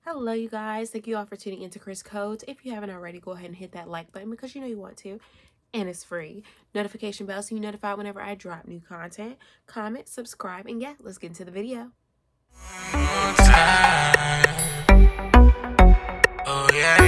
Hello, you guys. Thank you all for tuning into Chris Codes. If you haven't already, go ahead and hit that like button because you know you want to, and it's free. Notification bell so you're notified whenever I drop new content. Comment, subscribe, and yeah, let's get into the video. Oh, yeah.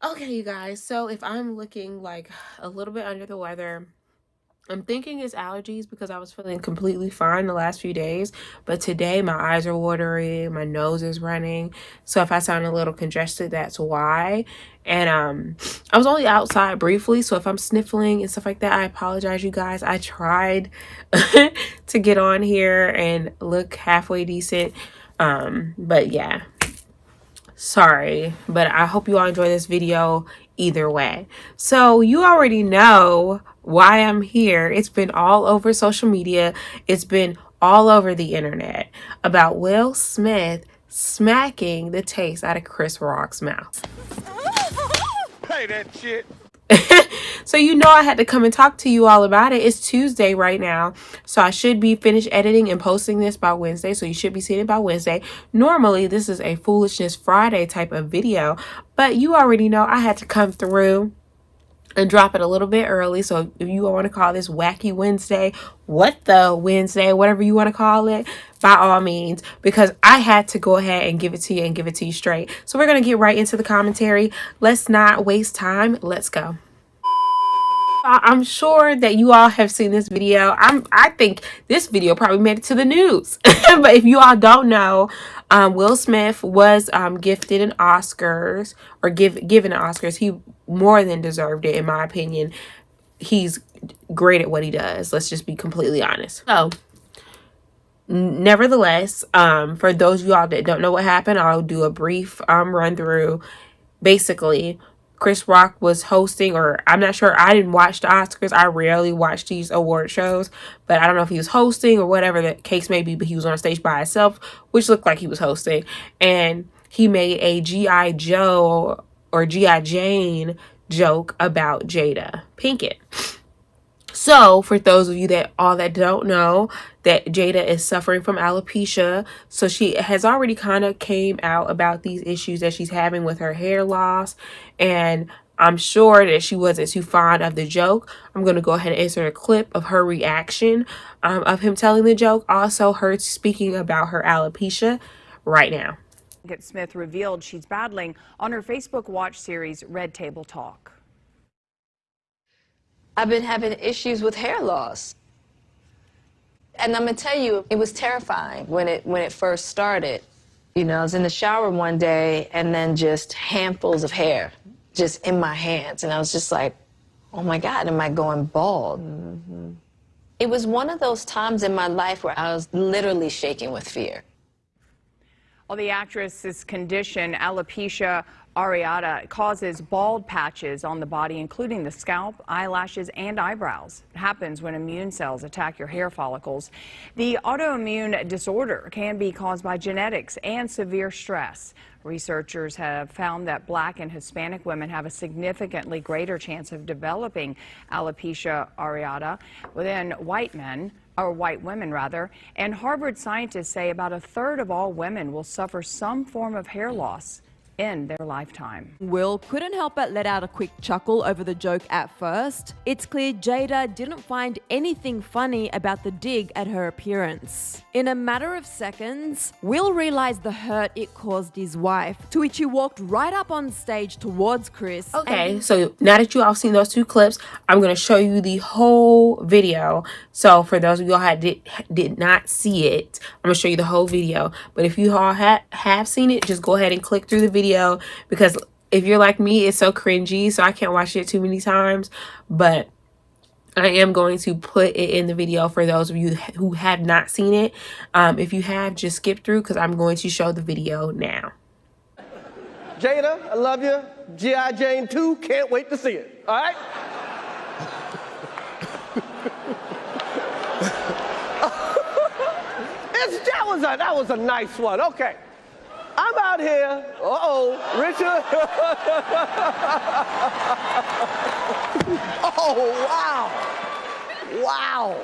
Okay, you guys. So if I'm looking like a little bit under the weather, I'm thinking it's allergies because I was feeling completely fine the last few days. But today my eyes are watery, my nose is running. So if I sound a little congested, that's why. And I was only outside briefly, so if I'm sniffling and stuff like that, I apologize, you guys. I tried to get on here and look halfway decent. But yeah. Sorry, but I hope you all enjoy this video either way. So you already know why I'm here. It's been all over social media. It's been all over the internet about Will Smith smacking the taste out of Chris Rock's mouth. Hey, that shit. So you know I had to come and talk to you all about it. It's Tuesday right now, so I should be finished editing and posting this by Wednesday, so you should be seeing it by Wednesday. Normally this is a Foolishness Friday type of video, but you already know I had to come through and drop it a little bit early. So if you want to call this Wacky Wednesday, what the Wednesday, whatever you want to call it, by all means, because I had to go ahead and give it to you and give it to you straight. So we're going to get right into the commentary. Let's not waste time. Let's go. I'm sure that you all have seen this video. I think this video probably made it to the news. But if you all don't know, Will Smith was gifted an Oscars, or given an Oscars. He more than deserved it, in my opinion. He's great at what he does. Let's just be completely honest. So, nevertheless, for those of y'all that don't know what happened, I'll do a brief run through. Basically, Chris Rock was hosting, or I'm not sure, I didn't watch the Oscars. I rarely watch these award shows, but I don't know if he was hosting or whatever the case may be, but he was on stage by himself, which looked like he was hosting, and he made a G.I. Joe or G.I. Jane joke about Jada Pinkett. So, for those of you that don't know, that Jada is suffering from alopecia. So she has already kind of came out about these issues that she's having with her hair loss. And I'm sure that she wasn't too fond of the joke. I'm going to go ahead and insert a clip of her reaction of him telling the joke. Also, her speaking about her alopecia right now. Smith revealed she's battling on her Facebook Watch series, Red Table Talk. I've been having issues with hair loss. And I'm gonna tell you, it was terrifying when it first started. You know, I was in the shower one day and then just handfuls of hair just in my hands. And I was just like, oh my God, am I going bald? Mm-hmm. It was one of those times in my life where I was literally shaking with fear. Well, the actress's condition, alopecia areata, causes bald patches on the body, including the scalp, eyelashes, and eyebrows. It happens when immune cells attack your hair follicles. The autoimmune disorder can be caused by genetics and severe stress. Researchers have found that Black and Hispanic women have a significantly greater chance of developing alopecia areata than white men, or white women rather, and Harvard scientists say about a third of all women will suffer some form of hair loss in their lifetime. Will couldn't help but let out a quick chuckle over the joke at first. It's clear Jada didn't find anything funny about the dig at her appearance. In a matter of seconds, Will realized the hurt it caused his wife, to which he walked right up on stage towards Chris. Okay, so now that you all seen those two clips, I'm going to show you the whole video. So for those of you all who did not see it, I'm going to show you the whole video. But if you all have seen it, just go ahead and click through the video, because if you're like me, it's so cringy, so I can't watch it too many times. But I am going to put it in the video for those of you who have not seen it. If you have, just skip through, because I'm going to show the video now. Jada, I love you. G.I. Jane 2, can't wait to see it. All right? that was a nice one. Okay. I'm out here. Uh-oh, Richard. Oh, wow. Wow.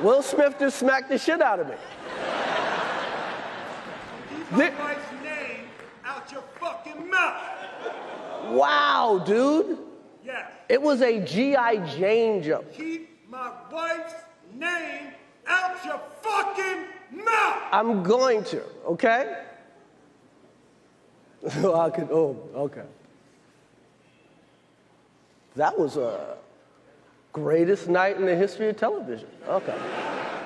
Will Smith just smacked the shit out of me. Keep my wife's name out your fucking mouth. Wow, dude. Yes. It was a G.I. Jane jump. Keep my wife's name out your fucking mouth. I'm going to, okay? Okay. That was a greatest night in the history of television. Okay.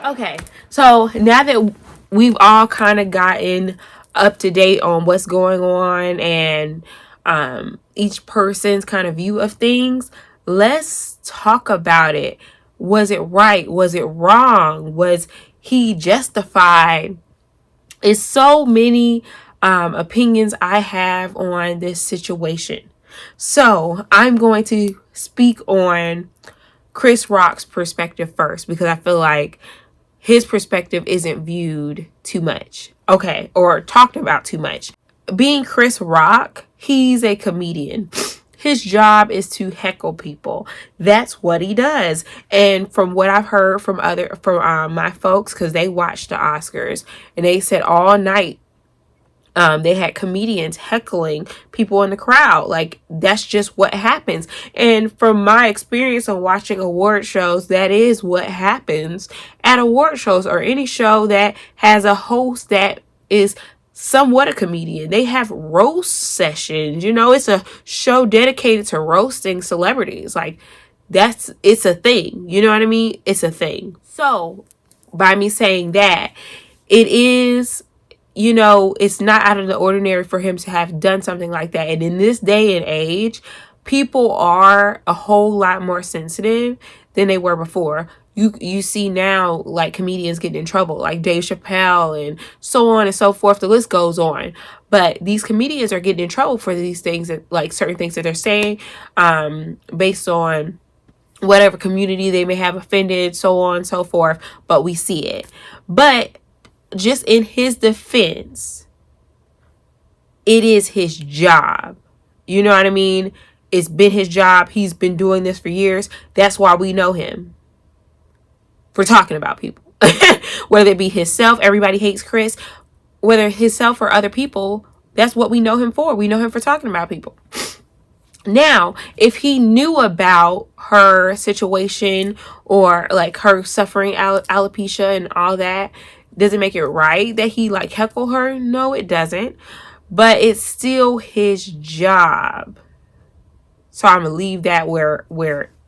Okay, so now that we've all kind of gotten up to date on what's going on and each person's kind of view of things, let's talk about it. Was it right? Was it wrong? Was he justified? It's so many opinions I have on this situation. So I'm going to speak on Chris Rock's perspective first, because I feel like his perspective isn't viewed too much, okay, or talked about too much. Being Chris Rock, he's a comedian. His job is to heckle people. That's what he does. And from what I've heard from my folks, because they watched the Oscars, and they said all night they had comedians heckling people in the crowd. Like, that's just what happens. And from my experience of watching award shows, that is what happens at award shows or any show that has a host that is somewhat a comedian. They have roast sessions. You know, it's a show dedicated to roasting celebrities. Like, it's a thing. You know what I mean? It's a thing. So, by me saying that, it is, you know, it's not out of the ordinary for him to have done something like that. And in this day and age, people are a whole lot more sensitive than they were before. You see now, like, comedians getting in trouble, like Dave Chappelle and so on and so forth. The list goes on. But these comedians are getting in trouble for these things, that, like, certain things that they're saying, based on whatever community they may have offended, so on and so forth. But we see it. But just in his defense, it is his job. You know what I mean? It's been his job. He's been doing this for years. That's why we know him. For talking about people. Whether it be himself, everybody hates Chris. Whether himself or other people, that's what we know him for. We know him for talking about people. Now, if he knew about her situation, or like her suffering alopecia and all that, does it make it right that he like heckle her? No, it doesn't. But it's still his job. So I'm gonna leave that where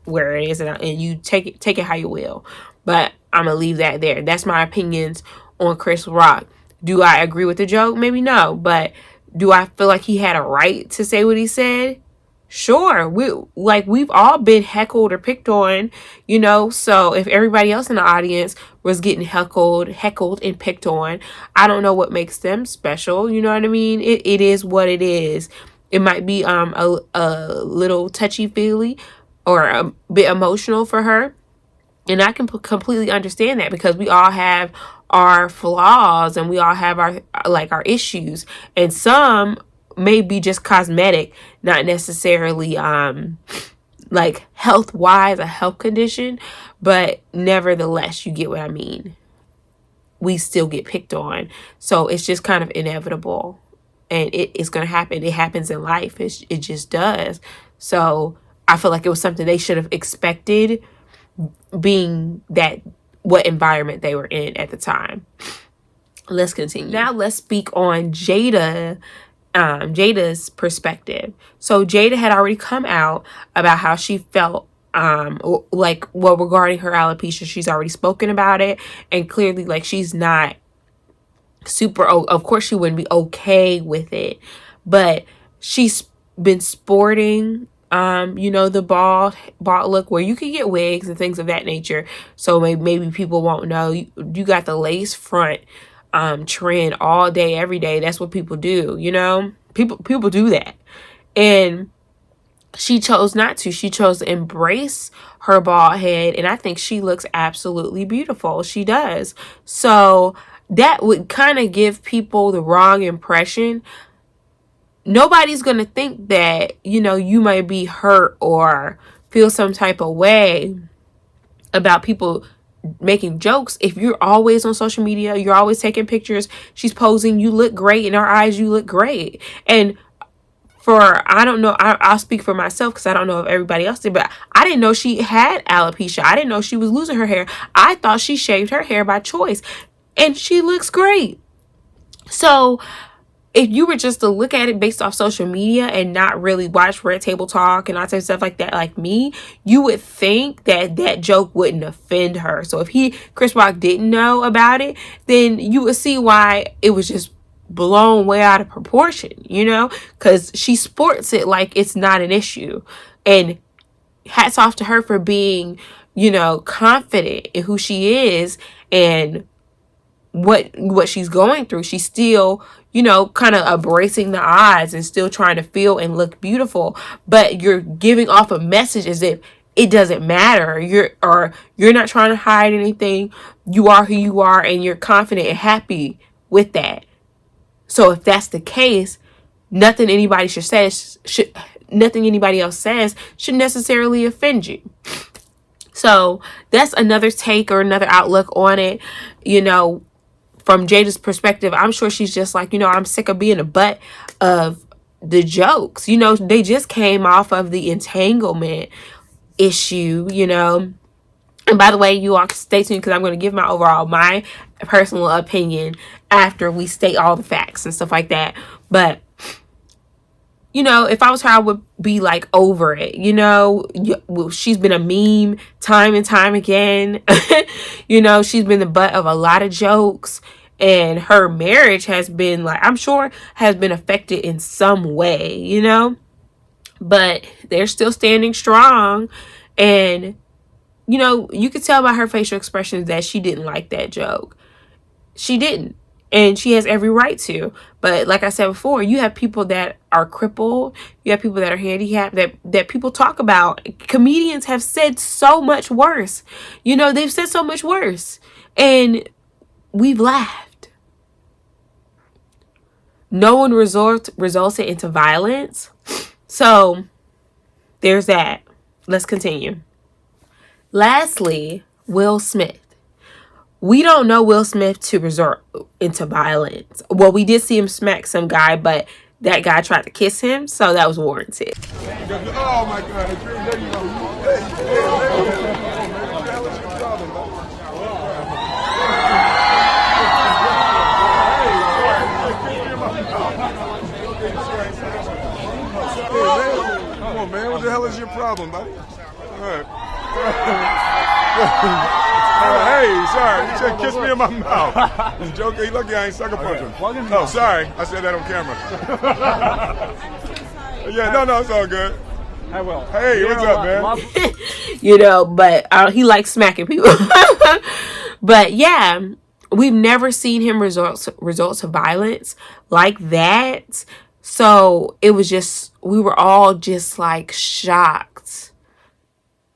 it is, and you take it how you will. But I'm gonna leave that there. That's my opinions on Chris Rock. Do I agree with the joke? Maybe no. But do I feel like he had a right to say what he said? Sure. We've all been heckled or picked on, you know. So if everybody else in the audience was getting heckled and picked on, I don't know what makes them special. You know what I mean? It is what it is. It might be a little touchy-feely or a bit emotional for her. And I can completely understand that, because we all have our flaws and we all have our issues. And some may be just cosmetic, not necessarily like health-wise, a health condition. But nevertheless, you get what I mean. We still get picked on. So it's just kind of inevitable. And it's going to happen. It happens in life. It just does. So I feel like it was something they should have expected, being that what environment they were in at the time. Let's continue. Now let's speak on Jada's perspective. So Jada had already come out about how she felt regarding her alopecia. She's already spoken about it, and clearly, like, she's not super, of course she wouldn't be okay with it, but she's been sporting the bald look, where you can get wigs and things of that nature. So maybe people won't know. You got the lace front trend all day, every day. That's what people do, you know? People do that. And she chose not to. She chose to embrace her bald head, and I think she looks absolutely beautiful. She does. So that would kind of give people the wrong impression. Nobody's going to think that, you know, you might be hurt or feel some type of way about people making jokes if you're always on social media, you're always taking pictures, she's posing, you look great in our eyes, you look great. And I don't know, I'll speak for myself because I don't know if everybody else did, but I didn't know she had alopecia. I didn't know she was losing her hair. I thought she shaved her hair by choice, and she looks great. So if you were just to look at it based off social media and not really watch Red Table Talk and all types of stuff like that, like me, you would think that that joke wouldn't offend her. So if Chris Rock didn't know about it, then you would see why it was just blown way out of proportion, you know, because she sports it like it's not an issue. And hats off to her for being, you know, confident in who she is and what she's going through. She's still, you know, kind of embracing the odds and still trying to feel and look beautiful, but you're giving off a message as if it doesn't matter. You're not trying to hide anything. You are who you are, and you're confident and happy with that. So if that's the case, nothing anybody nothing anybody else says should necessarily offend you. So that's another take or another outlook on it. You know, from Jada's perspective, I'm sure she's just like, you know, I'm sick of being a butt of the jokes. You know, they just came off of the entanglement issue, you know. And by the way, you all stay tuned because I'm going to give my personal opinion after we state all the facts and stuff like that. But, you know, if I was her, I would be like over it. You know, she's been a meme time and time again. You know, she's been the butt of a lot of jokes. And her marriage has been, like, I'm sure has been affected in some way, you know. But they're still standing strong. And, you know, you could tell by her facial expressions that she didn't like that joke. She didn't. And she has every right to. But like I said before, you have people that are crippled. You have people that are handicapped that people talk about. Comedians have said so much worse. You know, they've said so much worse. And we've laughed. No one resulted into violence. So there's that. Let's continue. Lastly, Will Smith. We don't know Will Smith to resort into violence. Well, we did see him smack some guy, but that guy tried to kiss him, so that was warranted. Oh my God. There you go. Come on, man. What the hell is your problem, buddy? All right. Hey, sorry. You said kiss me in my mouth. It's joking. Lucky I ain't sucker punching. No, sorry. I said that on camera. Yeah, no, it's all good. I will. Hey, what's up, man? You know, but he likes smacking people. But yeah, we've never seen him resort to violence like that. So it was just, we were all just like shocked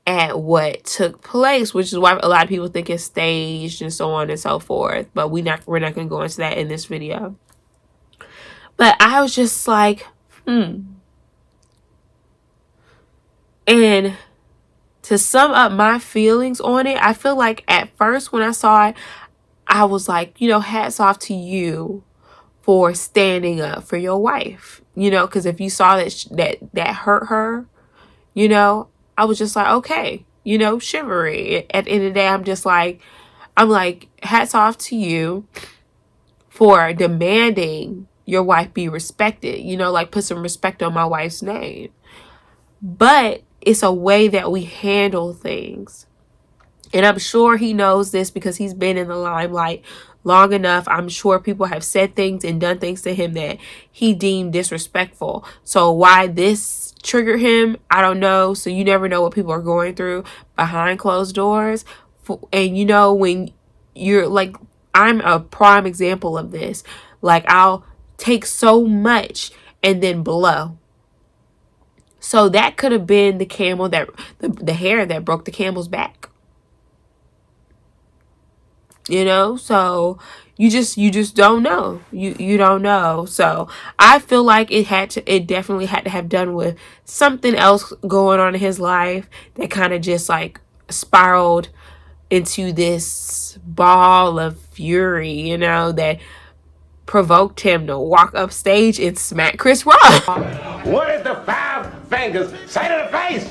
at what took place, which is why a lot of people think it's staged and so on and so forth. But we're not going to go into that in this video. But I was just like, And to sum up my feelings on it, I feel like at first when I saw it, I was like, you know, hats off to you for standing up for your wife, you know, because if you saw that hurt her, you know, I was just like, okay, you know, shivery. At the end of the day, I'm like, hats off to you for demanding your wife be respected, you know, like put some respect on my wife's name. But it's a way that we handle things. And I'm sure he knows this because he's been in the limelight long enough. I'm sure people have said things and done things to him that he deemed disrespectful. So why this triggered him, I don't know. So you never know what people are going through behind closed doors. And you know, when you're like, I'm a prime example of this. Like, I'll take so much and then blow. So that could have been the camel that the hair that broke the camel's back. you know. So you just don't know. You don't know. So I feel like it definitely had to have done with something else going on in his life that kind of just like spiraled into this ball of fury, you know, that provoked him to walk up stage and smack Chris Rock. What is the 5 fingers say to the face?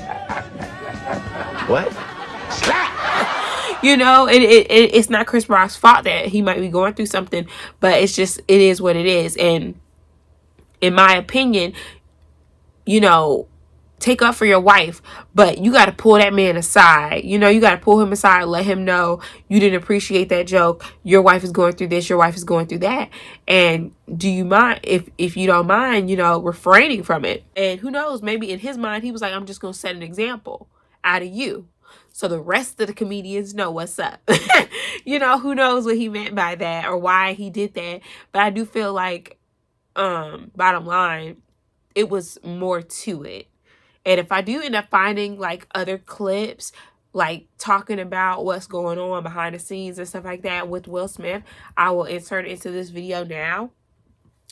What? Slap! You know, it's not Chris Rock's fault that he might be going through something, but it is what it is. And in my opinion, you know, take up for your wife, but you got to pull that man aside. You know, you got to pull him aside, let him know you didn't appreciate that joke. Your wife is going through this, your wife is going through that. And do you mind, if you don't mind, you know, refraining from it? And who knows, maybe in his mind, he was like, I'm just going to set an example out of you, so the rest of the comedians know what's up. You know, who knows what he meant by that or why he did that. But I do feel like, bottom line, it was more to it. And if I do end up finding like other clips, like talking about what's going on behind the scenes and stuff like that with Will Smith, I will insert it into this video now.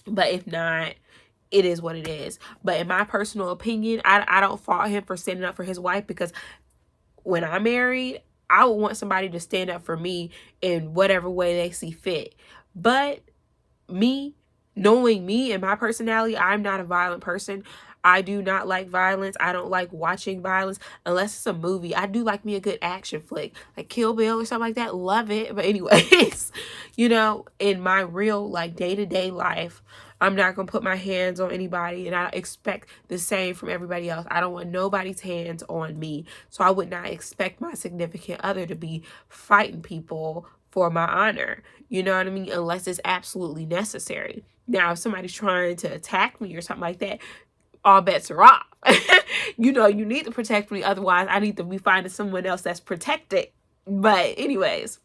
But if not, it is what it is. But in my personal opinion, I don't fault him for standing up for his wife, because when I'm married, I would want somebody to stand up for me in whatever way they see fit. But me, knowing me and my personality, I'm not a violent person. I do not like violence. I don't like watching violence unless it's a movie. I do like me a good action flick, like Kill Bill or something like that. Love it. But anyways, you know, in my real like day-to-day life, I'm not going to put my hands on anybody, and I expect the same from everybody else. I don't want nobody's hands on me. So I would not expect my significant other to be fighting people for my honor. You know what I mean? Unless it's absolutely necessary. Now, if somebody's trying to attack me or something like that, all bets are off. You know, you need to protect me. Otherwise, I need to be finding someone else that's protected. But anyways,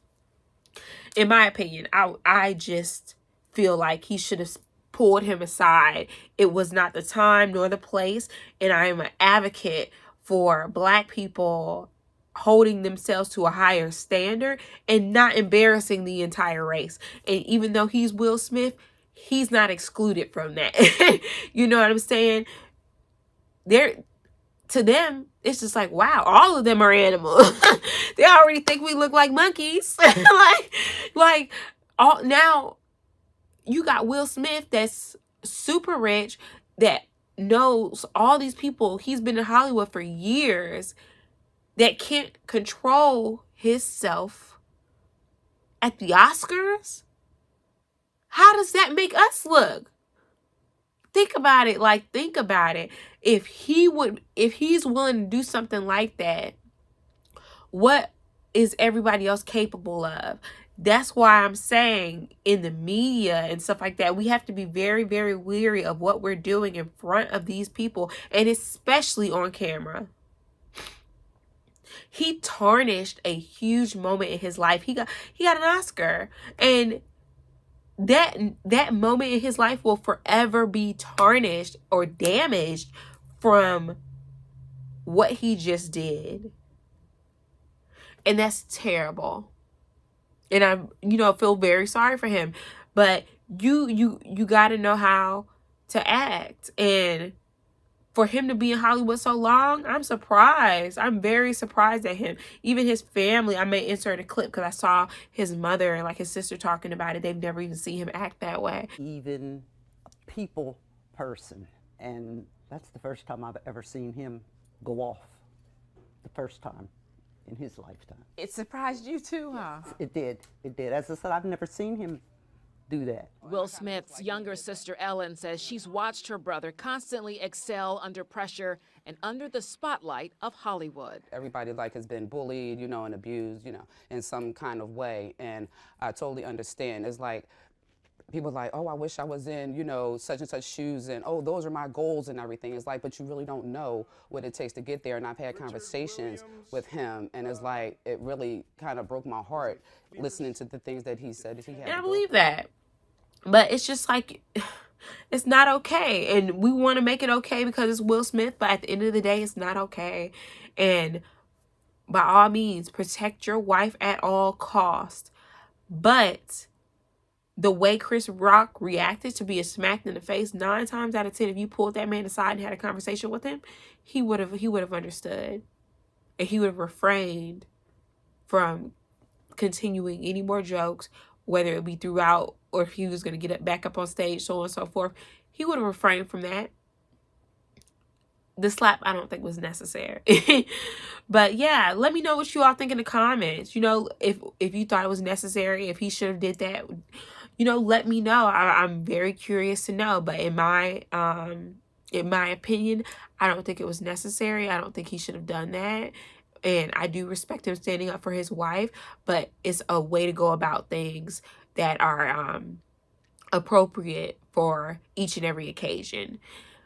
in my opinion, I just feel like he should have pulled him aside. It was not the time nor the place. And I am an advocate for Black people holding themselves to a higher standard and not embarrassing the entire race. And even though he's Will Smith, he's not excluded from that. You know what I'm saying? To them, it's just like, wow, all of them are animals. They already think we look like monkeys. like all now you got Will Smith that's super rich, that knows all these people. He's been in Hollywood for years, that can't control himself at the Oscars. How does that make us look? Think about it. Like, think about it. If he's willing to do something like that, what is everybody else capable of? That's why I'm saying in the media and stuff like that, we have to be very, very wary of what we're doing in front of these people, and especially on camera. He tarnished a huge moment in his life. He got an Oscar, and that moment in his life will forever be tarnished or damaged from what he just did. And that's terrible. And I, feel very sorry for him. But you got to know how to act. And for him to be in Hollywood so long, I'm surprised. I'm very surprised at him. Even his family, I may insert a clip because I saw his mother and like his sister talking about it. They've never even seen him act that way. Even a people person. And that's the first time I've ever seen him go off. The first time in his lifetime. It surprised you too, huh? It did. It did. As I said, I've never seen him do that. Will Smith's younger sister Ellen says she's watched her brother constantly excel under pressure and under the spotlight of Hollywood. Everybody has been bullied, and abused, in some kind of way. And I totally understand. It's like people are like, oh, I wish I was in, such and such shoes, and oh, those are my goals and everything. It's like, but you really don't know what it takes to get there. And I've had conversations with him, and it's like, it really kind of broke my heart listening to the things that he said. And I believe that. But it's just like, it's not okay. And we want to make it okay because it's Will Smith, but at the end of the day, it's not okay. And by all means, protect your wife at all costs. But the way Chris Rock reacted to being smacked in the face, 9 times out of 10, if you pulled that man aside and had a conversation with him, he would have understood, and he would have refrained from continuing any more jokes, whether it be throughout or if he was going to get back up on stage, so on and so forth. He would have refrained from that. The slap, I don't think, was necessary. But yeah, let me know what you all think in the comments. You know, if you thought it was necessary, if he should have did that, you know, let me know. I'm very curious to know. But in my opinion, I don't think it was necessary. I don't think he should have done that. And I do respect him standing up for his wife, but it's a way to go about things that are appropriate for each and every occasion.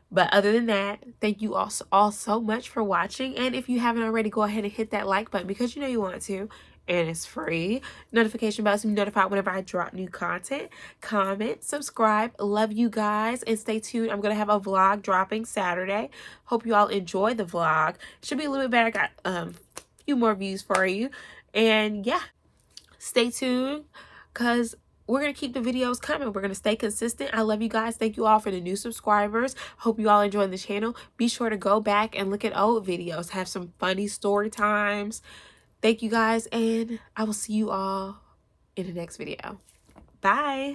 But other than that, thank you all so much for watching. And if you haven't already, go ahead and hit that like button because you know you want to. And it's free. Notification bell so you notified whenever I drop new content. Comment, subscribe. Love you guys. And stay tuned. I'm going to have a vlog dropping Saturday. Hope you all enjoy the vlog. Should be a little bit better. I got a few more views for you. And yeah, stay tuned because we're going to keep the videos coming. We're going to stay consistent. I love you guys. Thank you all for the new subscribers. Hope you all enjoying the channel. Be sure to go back and look at old videos. Have some funny story times. Thank you guys. And I will see you all in the next video. Bye.